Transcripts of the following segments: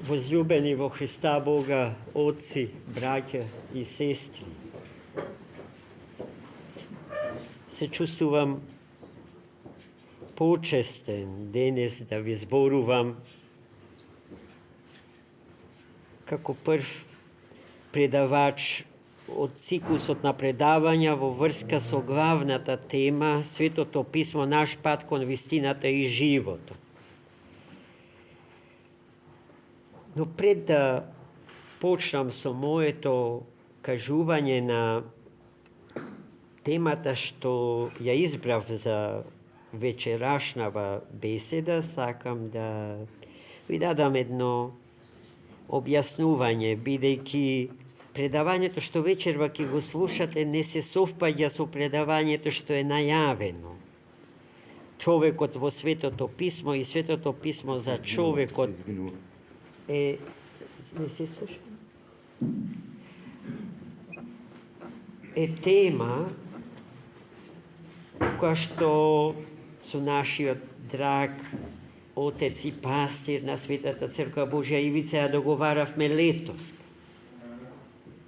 Возлюбени во Христа Бога, отци, браќа и сестри. Се чувствувам почестен денес да ви зборувам како прв предавач од циклусот на предавања во врска со главната тема Светото писмо, наш пат кон вистината и животот. Но пред да почнам со моето кажување на темата што ја избрав за вечерашнава беседа, сакам да ви дадам едно објаснување, бидејќи предавањето што вечерва ќе го слушате не се совпаѓа со предавањето што е најавено. Човекот во Светото писмо и Светото писмо за човекот не се слуша? Е тема која што со нашиот драг отец и пастир на Светата Црква Божја Ивица ја договаравме летос.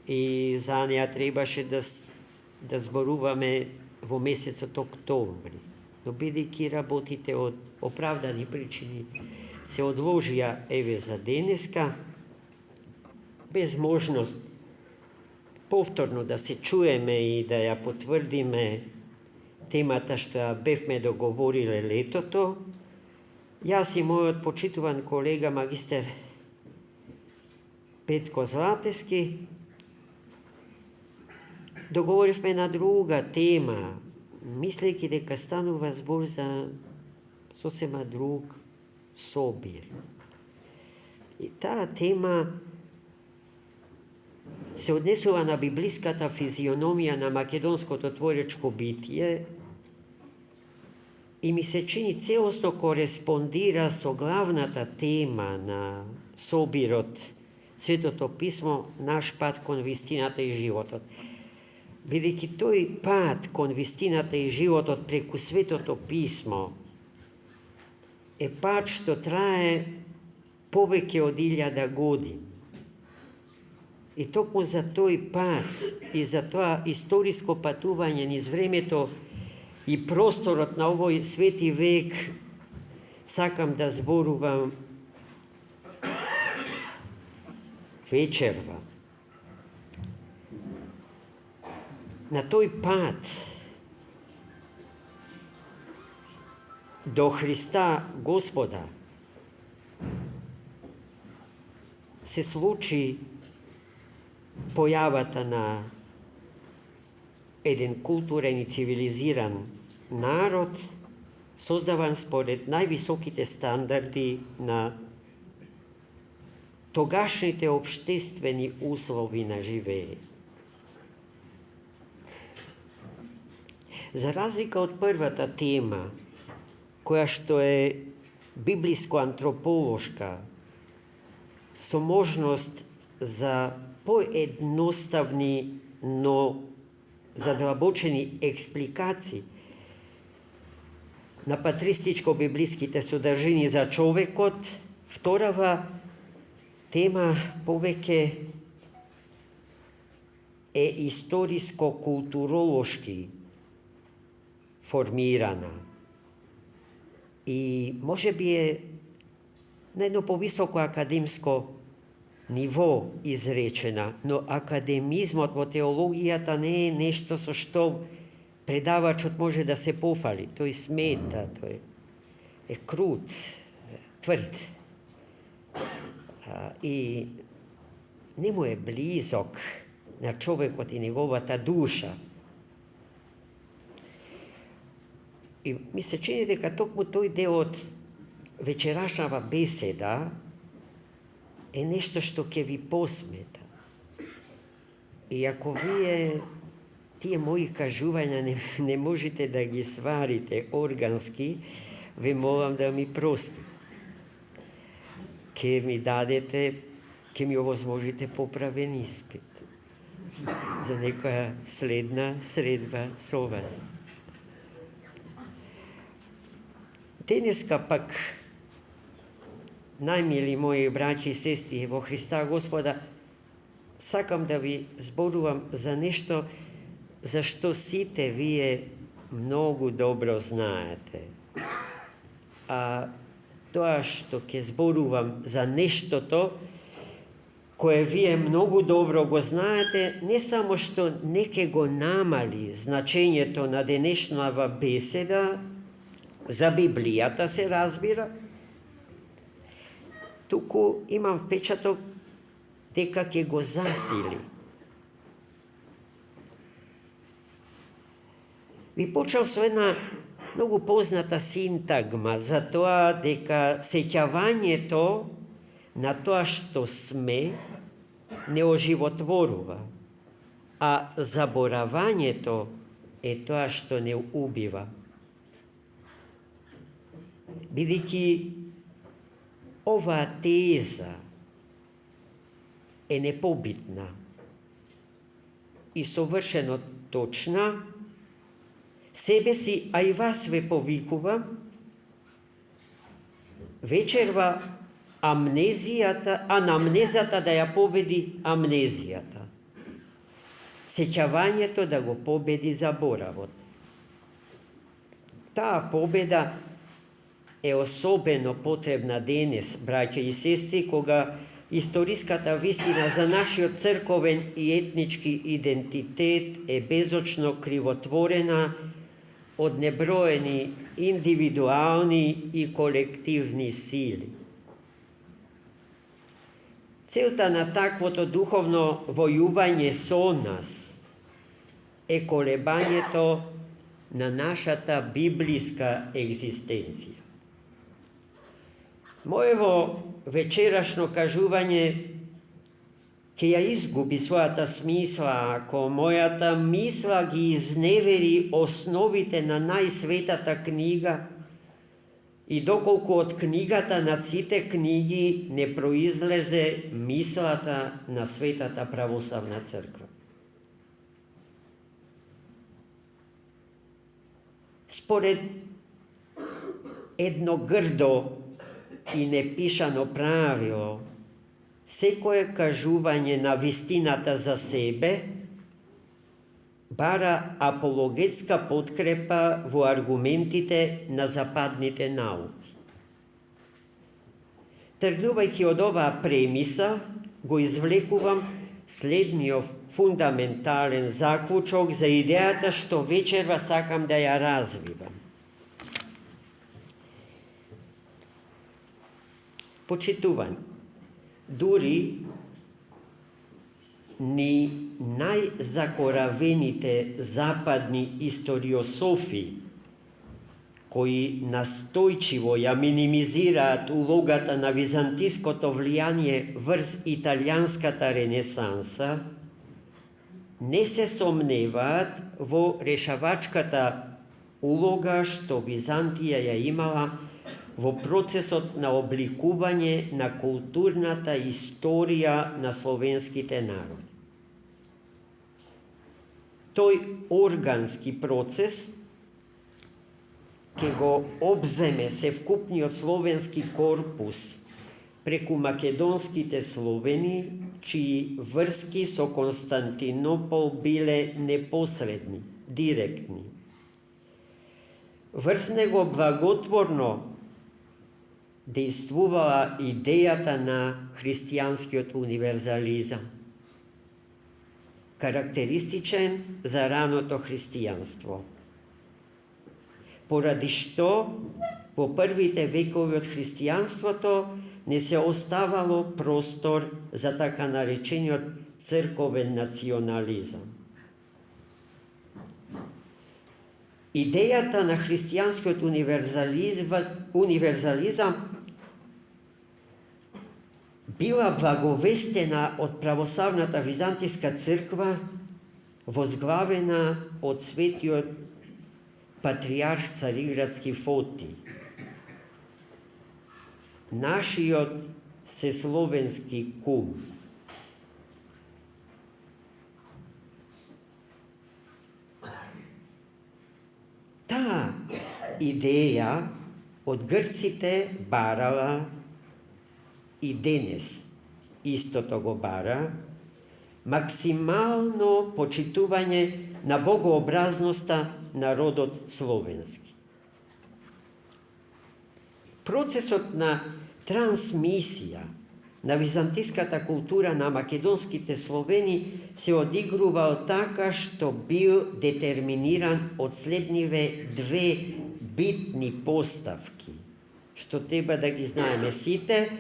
И за неја требаше да зборуваме во месецот октомври. Но бидејќи работите од оправдани причини се одложија еве за денеска, без можност повторно да се чуеме и да ја потврдиме темата што ја бевме договориле летото, јас и мојот почитуван колега магистер Петко Златевски договоривме на друга тема, мислејќи дека станува збор за сосема друг собир. И таа тема се однесува на библиската физиономија на македонското творечко битие и ми се чини целосно кореспондира со главната тема на собирот Светото писмо, наш пат кон вистината и животот. Бидејќи тој пат кон вистината и животот преку Светото писмо е пат што трае повеќе од 1000 години. И токму за тој пат и за тоа историско патување низ времето и просторот на овој свети век сакам да зборувам вечерва. На тој пат до Христа Господа се случи појавата на еден културен и цивилизиран народ, создаван според највисоките стандарди на тогашните општествени услови на живење. За разлика од првата тема, која што е библиско-антрополошка, со можност за поедноставни, но задлабочени експликации на патристичко-библиските содржини за човекот, вторава тема повеќе е историско-културолошки формирана и може би е на едно повисоко академско ниво изречена, но академизмот во теологијата не е нешто со што предавачот може да се пофали. Тој смета, тој е крут, тврд и не му е близок на човекот и неговата душа. И ми се чини дека токму тој дел од вечерашнава беседа е нешто што ќе ви посмета. И ако вие тие мои кажувања не можете да ги сварите органски, ви молам да ми простите. Ке ми дадете, ке ми овозможите поправен испит за некоја следна средба со вас. Денеска пак Najmili moji braći i sestri во Христа Господа, сакам да ви зборувам за нешто за што сите вие многу добро знаете. А тоа што ќе зборувам за нештото кое вие многу добро го знаете, не само што не ќе го намали значењето на денешнава беседа, за Библијата се разбира, туку имам впечаток дека ќе го засили. Ви почел со една многу позната синтагма за тоа дека сеќавањето на тоа што сме не оживотворува, а заборавањето е тоа што не убива. Бидејќи оваа теза е непобитна и совршено точна, себе си, а и вас ве повикува, вечерва анамнезата да ја победи амнезијата. Сеќавањето да го победи заборавот. Таа победа е особено потребна денес, браќа и сестри, кога историската вистина за нашиот црковен и етнички идентитет е безочно кривотворена од неброени индивидуални и колективни сили. Целта на таквото духовно војување со нас е колебањето на нашата библиска екзистенција. Моево вечерашно кажување ќе ја изгуби својата смисла ако мојата мисла ги изневери основите на најсветата книга и доколку од книгата на сите книги не произлезе мислата на Светата православна црква. Според едно грдо и непишано правило, секое кажување на вистината за себе бара апологетска подкрепа во аргументите на западните науки. Тргнувајќи од оваа премиса, го извлекувам следниот фундаментален заклучок за идејата што вечерва сакам да ја развивам. Почитување, дури ни најзакоравените западни историософи, кои настојчиво ја минимизираат улогата на византиското влијание врз италијанската ренесанса, не се сомневаат во решавачката улога што Византија ја имала во процесот на обликување на културната историја на словенските народи. Тој органски процес ќе го обземе севкупниот словенски корпус преку македонските словени, чии врски со Константинопол биле непосредни, директни. Врз него благотворно действувала идејата на христијанскиот универзализам, карактеристичен за раното христијанство, поради што во првите векови од христијанството не се оставало простор за така наречениот црковен национализам. Идејата на христијанскиот универзализам била благовестена од православната византиска црква, возглавена од светиот патриарх Цариградски Фотий, нашиот сесловенски кум. Таа идеја од грците барала и денес истото го бара, максимално почитување на богообразноста на родот словенски. Процесот на трансмисија на византиската култура на македонските словени се одигрувал така што бил детерминиран од следниве две битни поставки, што треба да ги знаеме сите,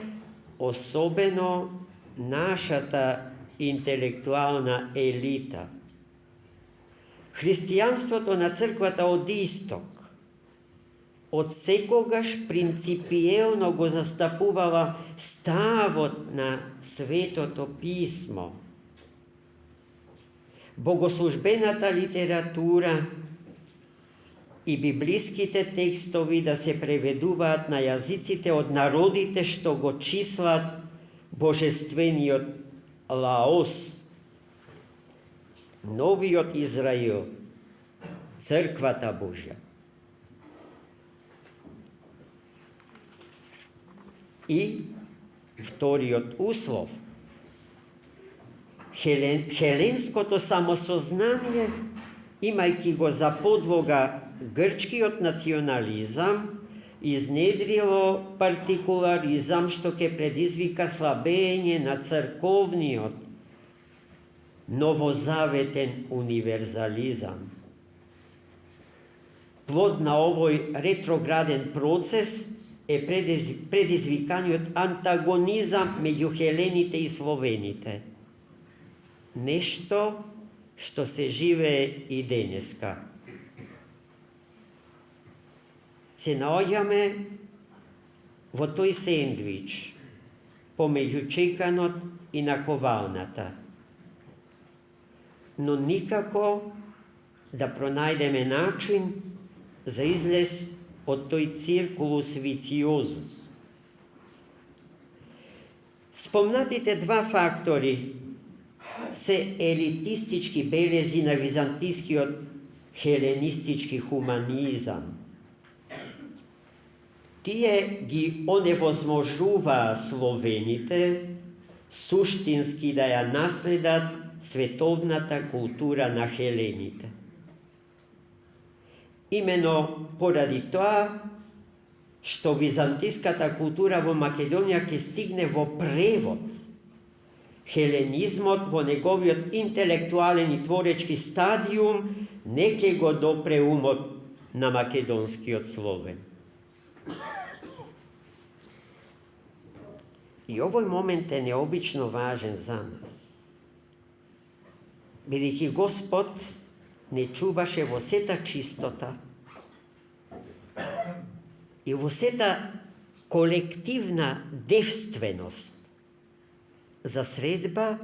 особено нашата интелектуална елита. Христијанството на црквата од исток од секогаш принципиелно го застапувала ставот на Светото писмо. Богослужбената литература и библиските текстови да се преведуваат на јазиците од народите што го числат божествениот Лаос, новиот Израил, црквата Божја. И вториот услов, хеленското самосознание, имајќи го за подлога грчкиот национализам, изнедрило партикуларизам што ќе предизвика слабење на црковниот новозаветен универзализам. Плод на овој ретрограден процес е предизвиканиот антагонизам меѓу хелените и словените. Нешто што се живее и денеска. Се наоѓаме во тој сендвич помеѓу чеканот и наковалната. Но никако да пронајдеме начин за излез од тој циркулус вициозус. Спомнатите два фактори се елитистички белези на византискиот хеленистички хуманизам. Тие ги оневозможуваа словените суштински да ја наследат световната култура на хелените. Имено поради тоа што византиската култура во Македонија ќе стигне во превод, хеленизмот во неговиот интелектуален и творечки стадиум не ќе го допре умот на македонскиот словен. И овој момент е необично важен за нас, бидејќи Господ не чуваше во сета чистота и во сета колективна девственост за средба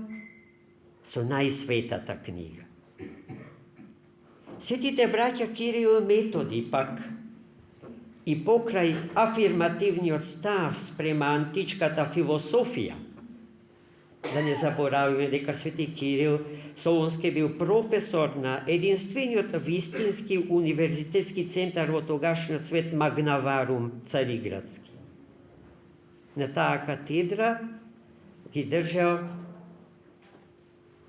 со најсветата книга. Светите браќа Кирил и Методи пак и покрај афирмативниот став спрема античката философија, да не заборавиме дека Свети Кирил Солунски бил професор на единствениот вистински универзитетски центар во тогашниот свет Магнаварум Цариградски. На таа катедра ги држал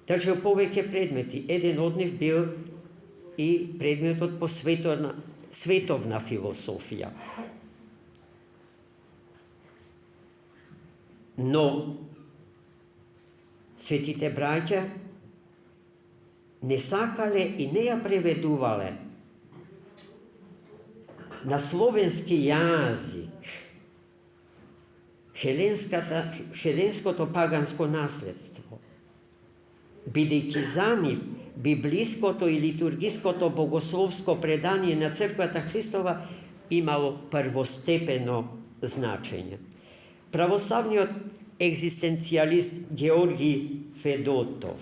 повеќе предмети. Еден од нив бил и предметот по световна философија. Но светите браќа не сакале и не ја преведувале на словенски јазик хеленското паганско наследство, бидејќи за нив библиското и литургиското богословско предание на Црквата Христова имало првостепено значење. Православниот екзистенцијалист Георги Федотов,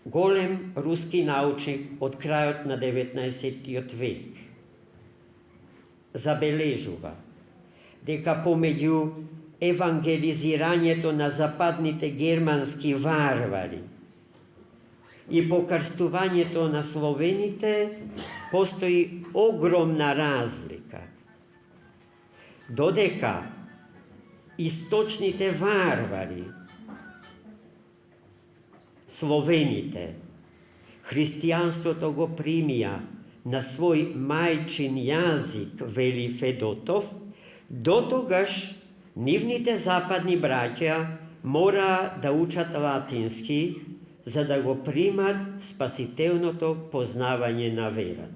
голем руски научник од крајот на 19. век, забележува дека помеѓу евангелизирањето на западните германски варвари и покрстувањето на словените постои огромна разлика. додека источните варвари, словените, християнството го примија на свој мајчин јазик, вели Федотов, дотогаш нивните западни браќа мора да учат латински, за да го примат спасителното познавање на вера.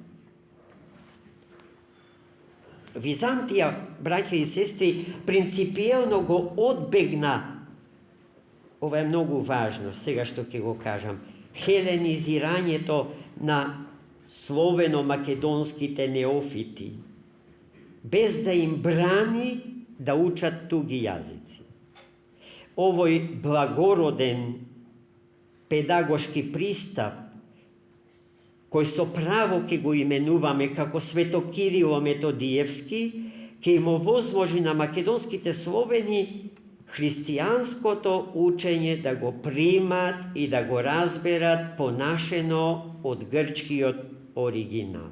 Византија, браќа и сестри, принципиелно го одбегна, ова е многу важно, сега што ќе го кажам, хеленизирањето на словено-македонските неофити, без да им брани да учат туги јазици. Овој благороден педагошки пристап, кој со право ќе го именуваме како Свето Кирило Методиевски, ќе им овозможи на македонските словени христијанското учење да го примат и да го разберат понашено од грчкиот оригинал.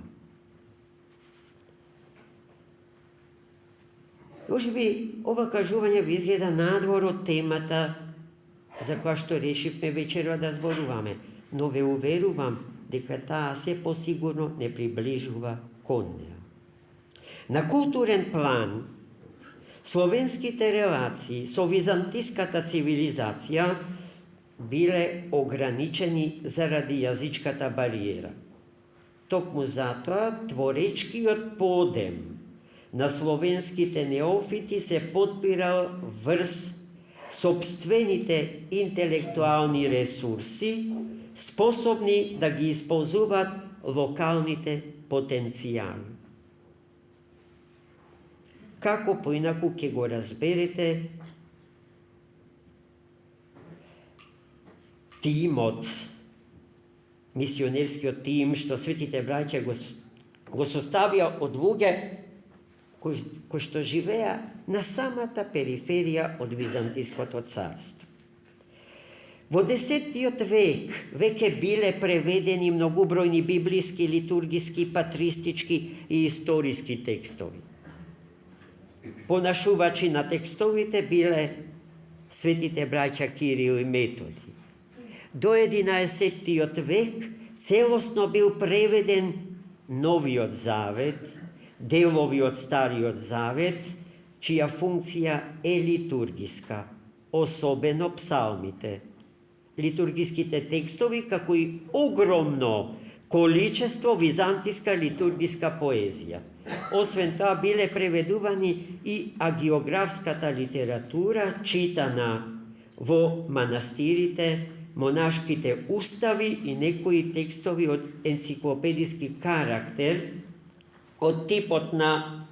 Можеби ова кажување ви изгледа надвор од темата за која што решивме вечерва да зборуваме, но ве уверувам дека таа се посигурно не приближува кон неа. На културен план, словенските релации со византиската цивилизација биле ограничени заради јазичката бариера. Токму затоа творечкиот подем на словенските неофити се подпирал врз сопствените интелектуални ресурси, способни да ги исползуваат локалните потенцијали. Како поинаку ќе го разберете тимот, мисионерскиот тим, што светите браќа го составија од луѓе кои што живеа на самата периферија од Византиското царство. Во 10 век веќе биле преведени многубројни библиски, литургиски, патристички и историски текстови. Понашувачи на текстовите биле светите браќа Кирил и Методи. До 11 век целосно бил преведен Новиот Завет, делови од Стариот Завет, чија функција е литургиска, особено псалмите. Литургиските текстови, како и огромно количество византиска литургиска поезија. Освен тоа, биле преведувани и агиографската литература, читана во манастирите, монашките устави и некои текстови од енциклопедиски карактер, од типот на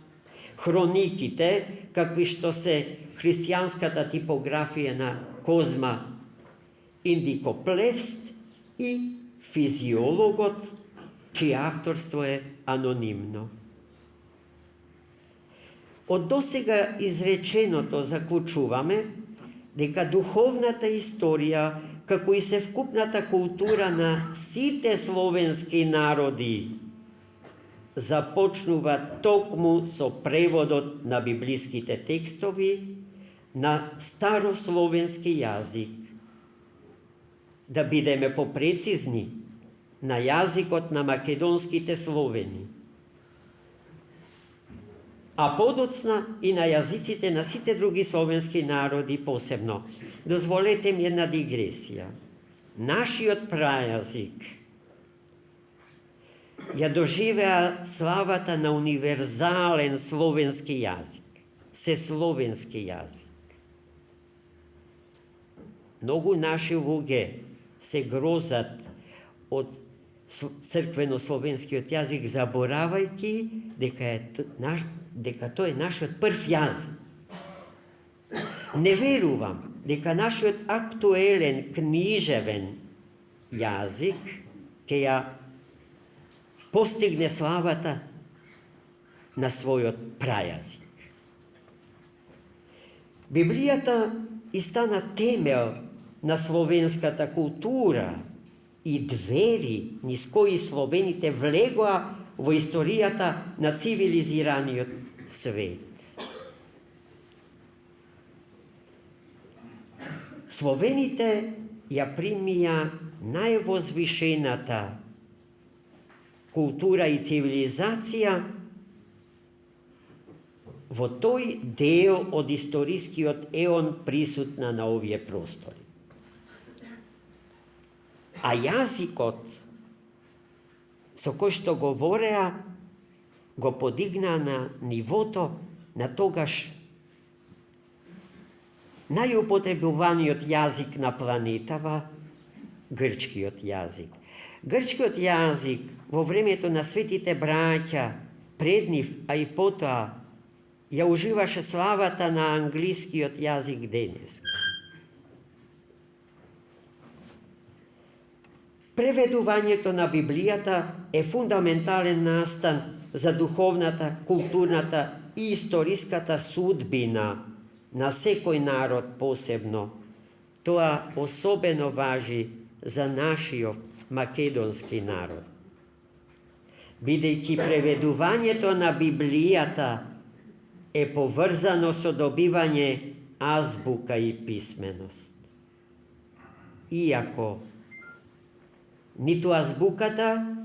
хрониките, какви што се христијанската типографија на Козма Индикоплевст и Физиологот, чие авторство е анонимно. Од досега изреченото заклучуваме дека духовната историја, како и севкупната култура на сите словенски народи, започнува токму со преводот на библиските текстови на старословенски јазик. Да бидеме попрецизни, на јазикот на македонските словени, а подоцна и на јазиците на сите други словенски народи посебно. Дозволете ми една дигресија. Нашиот прајазик ја доживеа славата на универзален словенски јазик, сесловенски јазик. Многу наши луѓе се грозат од црквено-словенскиот јазик, заборавајќи дека тој е нашиот прв јазик. Не верувам дека нашиот актуелен книжевен јазик ќе ја постигне славата на својот прајазик. Библијата и стана темел на словенската култура и двери низ кои словените влегоа во историјата на цивилизираниот свет. Словените ја примија највозвишената култура и цивилизација во тој дел од историскиот еон присутна на овие простори. А јазикот со кој што говореа го подигна на нивото на тогаш најупотребуваниот јазик на планетава, грчкиот јазик. Грчкиот јазик во времето на светите браќа, пред нив, а и потоа, ја уживаше славата на англискиот јазик денес. Преведувањето на Библијата е фундаментален настан за духовната, културната и историската судбина на секој народ посебно. Тоа особено важи за нашиот македонски народ. Бидејќи преведувањето на Библијата е поврзано со добивање азбука и писменост. Иако ниту азбуката,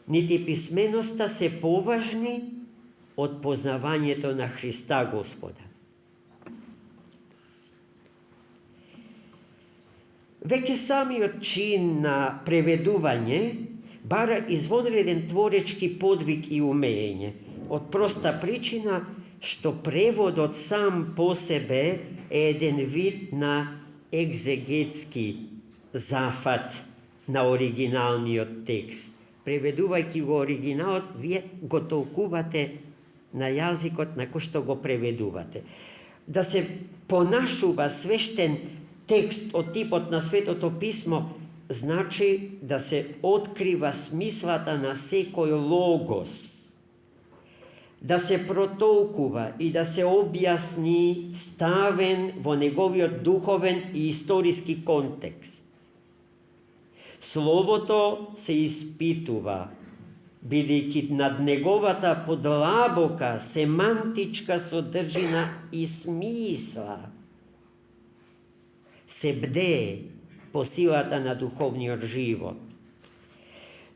нити писменоста се поважни од познавањето на Христа Господа. Веќе самиот чин на преведување бара извонреден творечки подвиг и умење, од проста причина што преводот сам по себе е еден вид на екзегетски зафат на оригиналниот текст. Преведувајќи го оригиналот, вие го толкувате на јазикот на кој што го преведувате. Да се понашува свештен текст од типот на Светото писмо, значи да се открива смислата на секој логос, да се протолкува и да се објасни ставен во неговиот духовен и историски контекст. Словото се испитува, бидејќи над неговата подлабока семантичка содржина и смисла се бдее по силата на духовниот живот.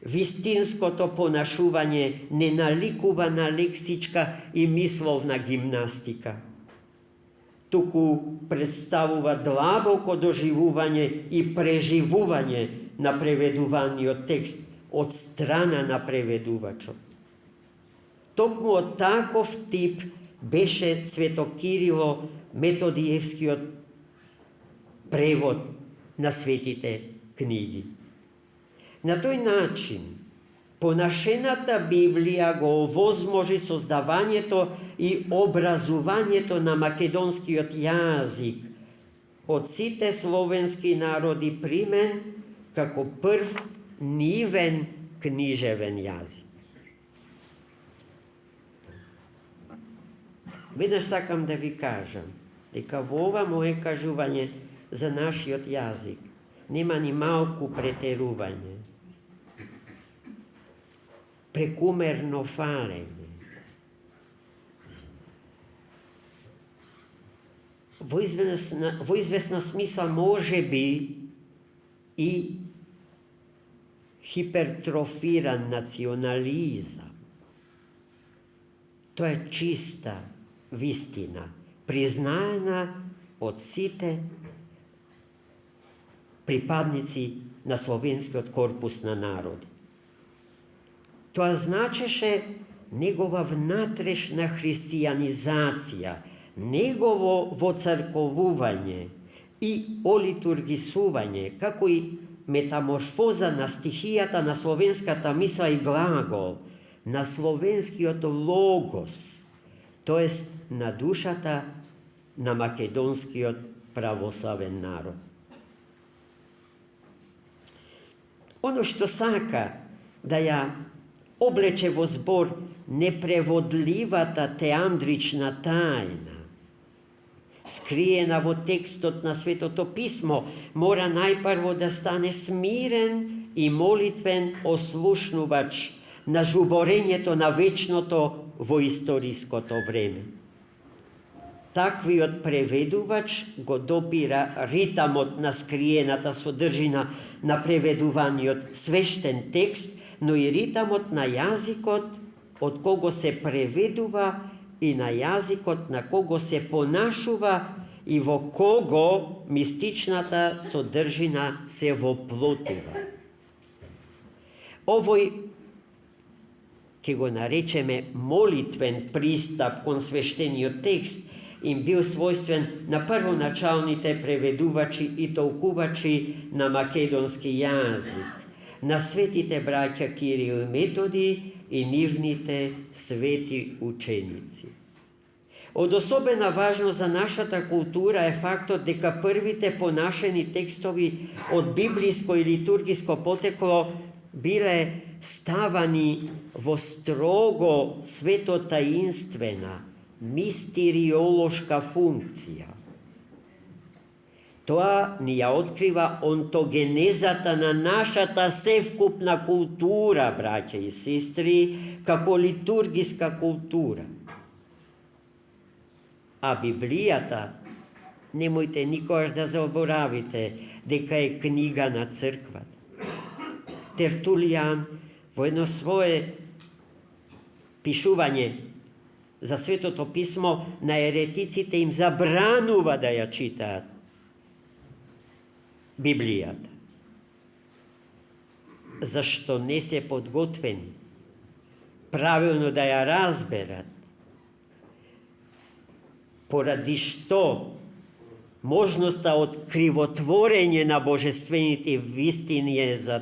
Вистинското понашување не наликува на лексичка и мисловна гимнастика, туку представува длабоко доживување и преживување на преведуваниот текст од страна на преведувачот. Токму од таков тип беше Свето Кирило Методиевскиот превод на светите книги. На тој начин, понашената Библија го овозможи создавањето и образувањето на македонскиот јазик од сите словенски народи примен како прв нивен книжевен јазик. Веднаш сакам да ви кажам дека во ова мое кажување за нашиот јазик нема ни малку претерување, прекумерно фалење. Во известна смисла може би и хипертрофиран национализам. Тоа е чиста вистина, признаена од сите припадници на словенскиот корпус на народи. Тоа значеше негова внатрешна христијанизација, негово воцрковување и олитургисување, како и метаморфоза на стихијата на словенската мисла и глагол, на словенскиот логос, тоест на душата на македонскиот православен народ. Оно што сака да ја облече во збор непреводливата теандрична тајна, скриена во текстот на Светото писмо, мора најпрво да стане смирен и молитвен ослушнувач на жуборењето на вечното во историското време. таквиот преведувач го допира ритамот на скриената содржина на преведуваниот свештен текст, но и ритамот на јазикот од кого се преведува и на јазикот на кого се понашува и во кого мистичната содржина се воплотува. Овој ќе го наречеме молитвен пристап кон свештениот текст им бил својствен на првоначалните преведувачи и толкувачи на македонски јазик, на светите браќа Кирил и Методи и нивните свети ученици. Од особена важност за нашата култура е фактот дека првите понашени текстови од библиско и литургиско потекло биле ставани во строго светотаинствена, мистериолошка функција. Тоа ни ја открива онтогенезата на нашата севкупна култура, браќа и сестри, како литургиска култура. А Библијата, немојте никогаш да заборавите дека е книга на црквата. Тертулијан во едно свое пишување за Светото писмо на еретиците им забранува да ја читаат Библијата. Зашто не се подготвени правилно да ја разберат, поради што можноста од кривотворење на божествените вистини е за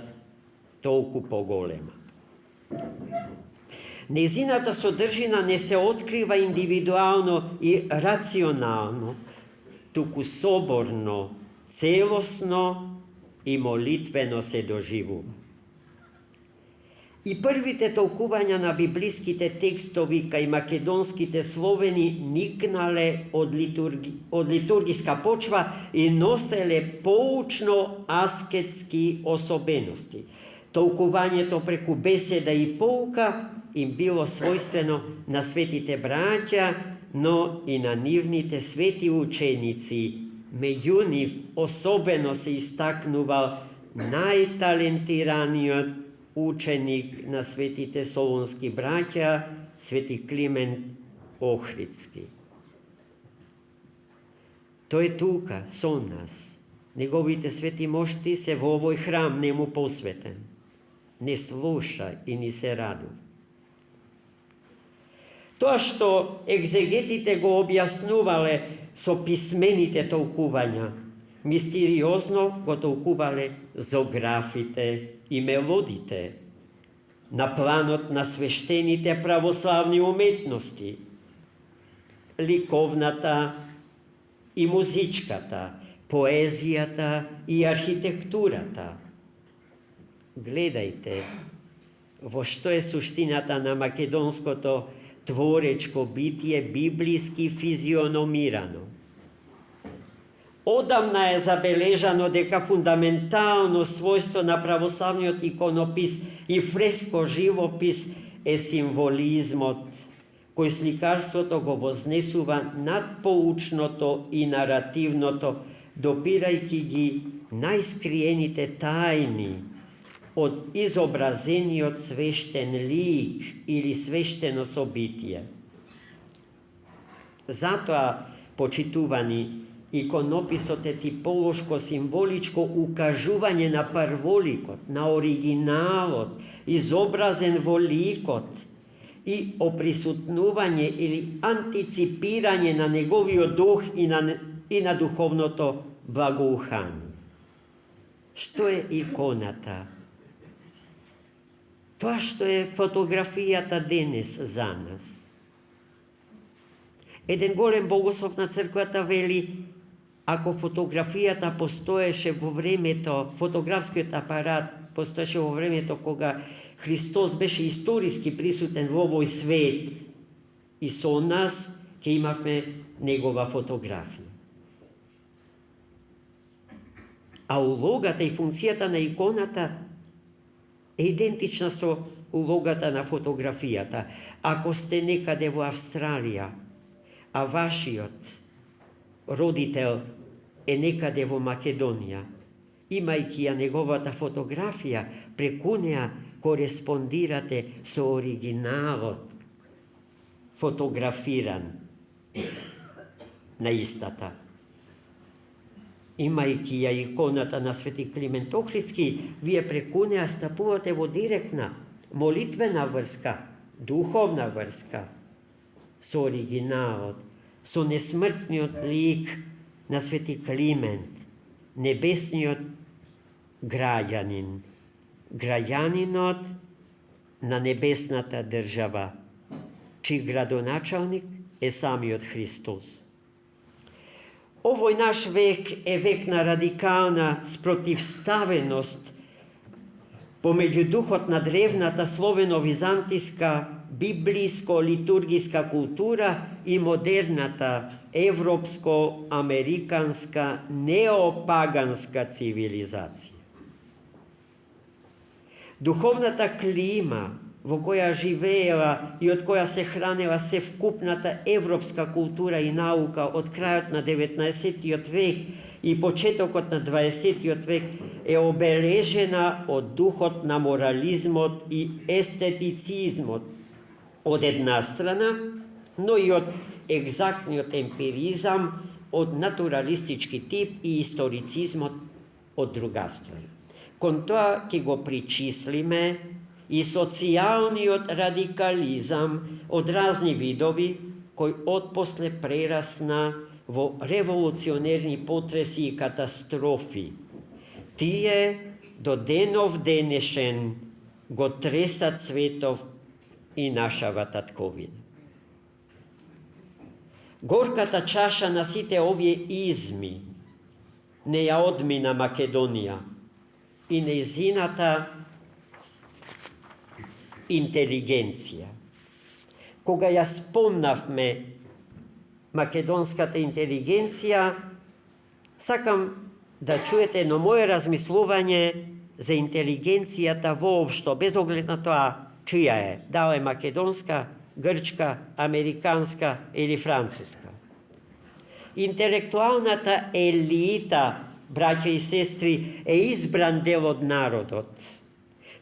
толку поголема. Незината содржина не се открива индивидуално и рационално, туку соборно, целосно и молитвено се доживува. И првите толкувања на библиските текстови кај македонските словени никнале од литургиска почва и носеле поучно аскетски особености. Толкувањето преку беседа и поука им било својствено на светите браќа, но и на нивните свети ученици. Меѓу нив особено се истакнувал најталентираниот ученик на светите солунски браќа, свети Климент Охридски. Тој е тука со нас. Неговите свети мошти се во овој храм нему посветен. Не слуша и ни се радува. Тоа што екзегетите го објаснувале со писмените толкувања, мистериозно го толкувале зографите и мелодите на планот на свештените православни уметности, ликовната и музичката, поезијата и архитектурата. Гледајте во што е суштината на македонското творечко битие библиски физиономирано. Одамна е забележано дека фундаментално својство на православниот иконопис и фреско живопис е символизмот, кој сликарството го вознесува над поучното и наративното, допирајќи ги најскриените тајни од изобразениот свештен лик или свештено собитие. Затоа, почитувани, иконописот е типолошко-символичко укажување на прволикот, на оригиналот, изобразен во ликот и оприсутнување или антиципирање на неговиот дух и на духовното благоухание. Што е иконата? Тоа што е фотографијата денес за нас. Еден голем богослов на црквата вели, ако фотографијата постоеше во времето, фотографскиот апарат постоеше во времето кога Христос беше историски присутен во овој свет и со нас ќе имавме негова фотографија. А улогата и функцијата на иконата е идентична со улогата на фотографијата. Ако сте некаде во Австралија, а вашиот родител е некаде во Македонија. Имајќи ја неговата фотографија, преку неа кореспондирате со оригиналот, фотографиран на истата. Имајќи ја иконата на Свети Климент Охридски, вие преку неа стапувате во директна молитвена врска, духовна врска со оригиналот, со несмртниот лик на Свети Климент, небесниот граѓанин, граѓанинот на небесната држава, чиј градоначалник е самиот Христос. Овој наш век е век на радикална спротивставеност помеѓу духот на древната словено-византиска, библиско-литургиска култура и модерната европско-американска неопаганска цивилизација. Духовната клима во која живеела и од која се хранела севкупната европска култура и наука од крајот на 19 век и почетокот на 20 век е обележена од духот на морализмот и естетицизмот од една страна, но и од екзактниот емпиризам, од натуралистички тип и историцизмот од друга страна. Кон тоа ќе го причислиме и социјалниот радикализам од разни видови, кој отпосле прерасна во револуционерни потреси и катастрофи. Тие до денов денешен го тресат светов и нашава татковина. Горката чаша на сите овие изми не ја одмина Македонија и нејзината интелигенција. Кога ја спомнавме македонската интелигенција, сакам да чуете едно моје размислување за интелигенцијата воопшто, без оглед на тоа чија е, дали е македонска, грчка, американска или француска. Интелектуалната елита, браќа и сестри, е избран дел од народот.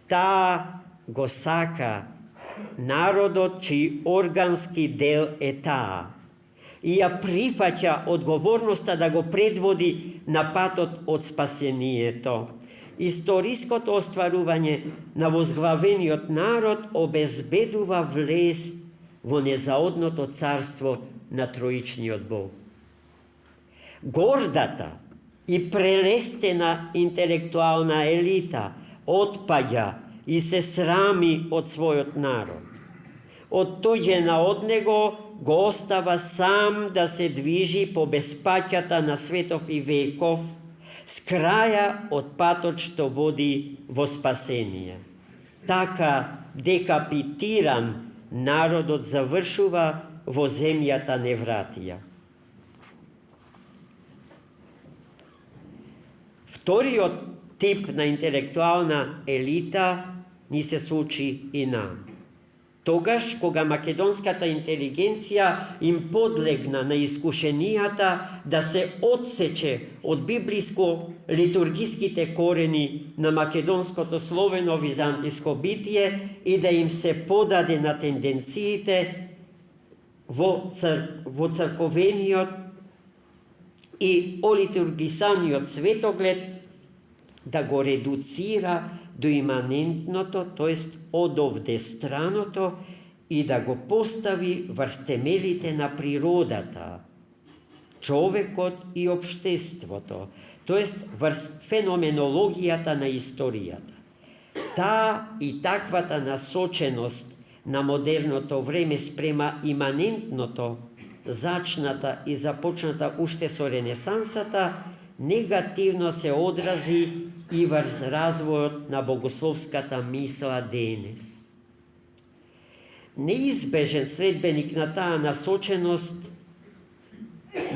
Таа го сака народот, чиј органски дел е таа, и ја прифаќа одговорноста да го предводи на патот од спасението. Историското остварување на возглавениот народ обезбедува влез во незаодното царство на Троичниот Бог. Гордата и прелестена интелектуална елита отпаѓа и се срами од својот народ. Оттуѓена од него го остава сам да се движи по безпаќата на светов и веков, с краја од патот што води во спасение. Така декапитиран народот завршува во земјата невратија. Вториот тип на интелектуална елита ни се случи и нам. Тогаш, кога македонската интелигенција им подлегна на искушенијата да се одсече од библиско-литургиските корени на македонското словено-византиско битие и да им се подаде на тенденциите во црковениот и олитургисаниот светоглед, да го редуцира до иманентното, тоест одовде страното, и да го постави врз темелите на природата, човекот и општеството, тоест врз феноменологијата на историјата. Таа и таквата насоченост на модерното време спрема иманентното, зачната и започната уште со Ренесансата, негативно се одрази и врз развојот на богословската мисла денес. Неизбежен следбеник на таа насоченост,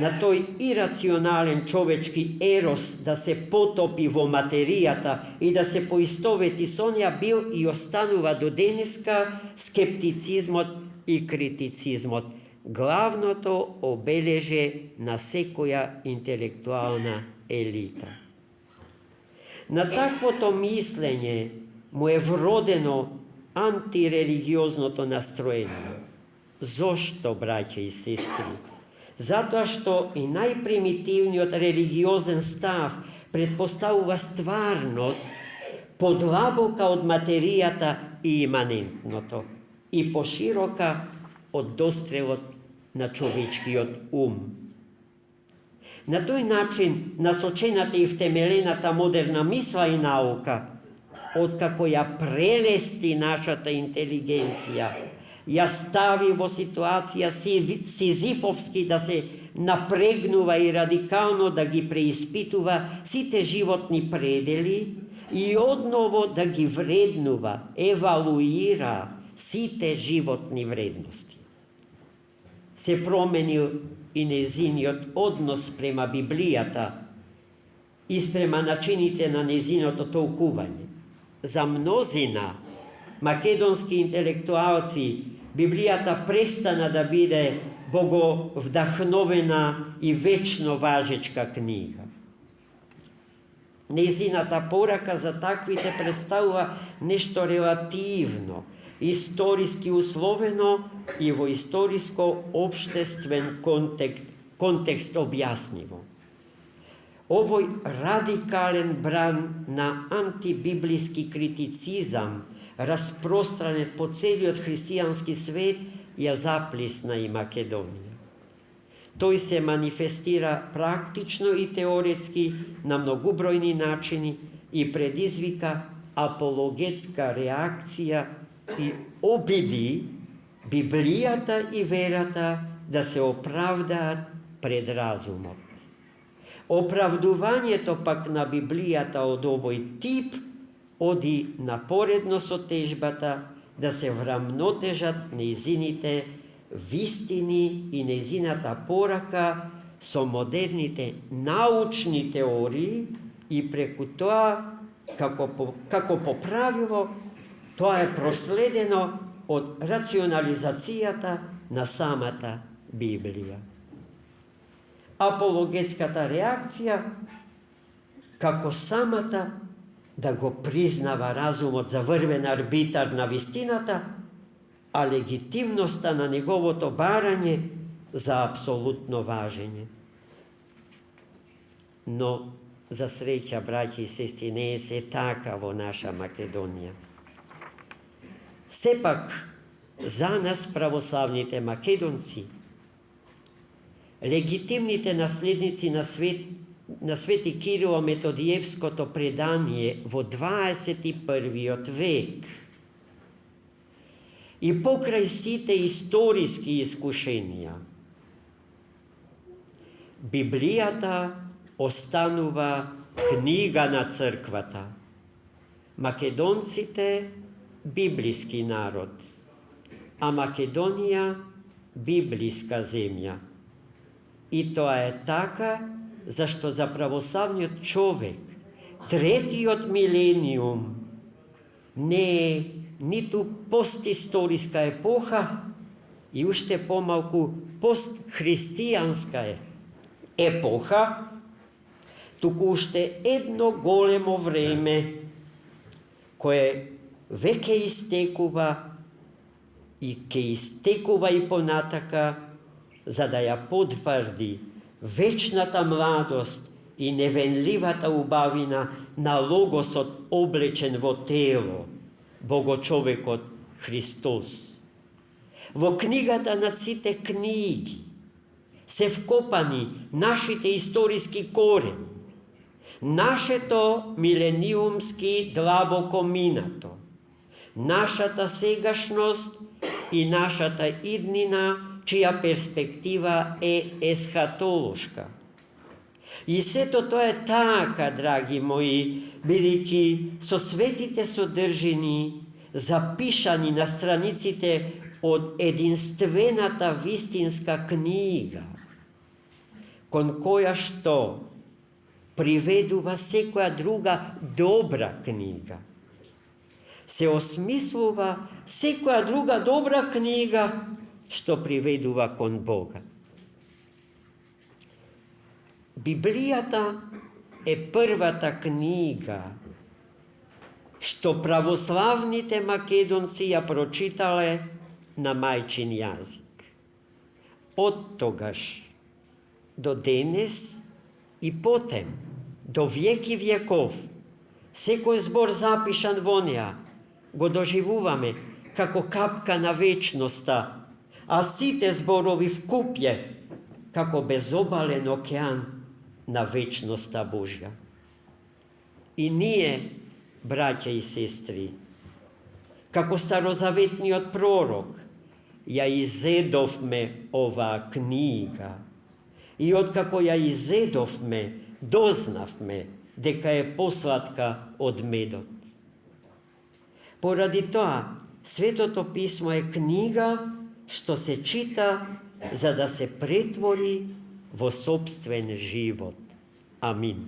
на тој ирационален човечки ерос да се потопи во материјата и да се поистовети со неа, бил и останува до денеска скептицизмот и критицизмот. главното обележje на секоја интелектуална елита. На таквото мислење му е вродено антирелигиозното настроение. Зошто, браќа и сестри? Затоа што и најпримитивниот религиозен став предпоставува стварност подлабока од материјата и иманентното и поширока од дострелот на човечкиот ум. На тој начин насочената и втемелената модерна мисла и наука, откако ја прелести нашата интелигенција, ја стави во ситуација сизифовски да се напрегнува и радикално да ги преиспитува сите животни предели и одново да ги вреднува, евалуира сите животни вредности. Се променил и незиниот однос према Библијата и спрема начините на незиното толкување. За мнозина македонски интелектуалци Библијата престана да биде боговдахновена и вечно важечка книга. Незината порака за таквите представува нешто релативно, историски условено и во историско-обштествен контекст објаснимо. Овој радикален бран на антибиблиски критицизам, распространет по целиот христијански свет, ја заплисна и Македонија. Тој се манифестира практично и теоретски на многубројни начини и предизвика апологетска реакција и обиди Библијата и верата да се оправдаат пред разумот. Оправдувањето пак на Библијата од овој тип оди напоредно со тежбата да се врамнотежат нејзините вистини и нејзината порака со модерните научни теории и преку тоа, како по правило, тоа е проследено од рационализацијата на самата Библија. Апологетската реакција, како самата да го признава разумот за врвен арбитар на вистината, а легитимноста на неговото барање за апсолутно важење. Но, за среќа, браќи и сестри, не е се така во наша Македонија. Сепак, за нас, православните македонци, легитимните наследници на Свети Кирило Методиевското предание во 21. век и покрај сите историски искушенија, Библијата останува книга на црквата. Македонците библиски народ, а Македонија библиска земја. И тоа е така, зашто за православниот човек третиот милениум не е ниту постисториска епоха и уште помалку постхристијанска епоха, туку уште едно големо време кое веќе истекува и ќе истекува и понатака, за да ја потврди вечната младост и невенливата убавина на Логосот облечен во тело, Богочовекот Христос. Во книгата на сите книги се вкопани нашите историски корени, нашето милениумски длабоко минато, нашата сегашност и нашата иднина, чија перспектива е есхатолошка. И сето тоа е така, драги мои, бидејќи со светите содржини, запишани на страниците од единствената вистинска книга, кон која што приведува секоја друга добра книга. Се осмислува секоја друга добра книга što приведува кон Бога. Библијата е првата книга што православните македонци ја прочитале на мајчин јазик. Од тогаш до денес и потем, до веки веков, секој збор запишан во неа го доживуваме како капка на вечноста, а сите зборови вкупје како безобален океан на вечноста Божја. И ние, браќа и сестри, како старозаветниот пророк, ја изедовме оваа книга. И откако ја изедовме, дознавме дека е посладка од медот. Поради тоа, Светото писмо е книга што се чита за да се претвори во сопствен живот. Амин.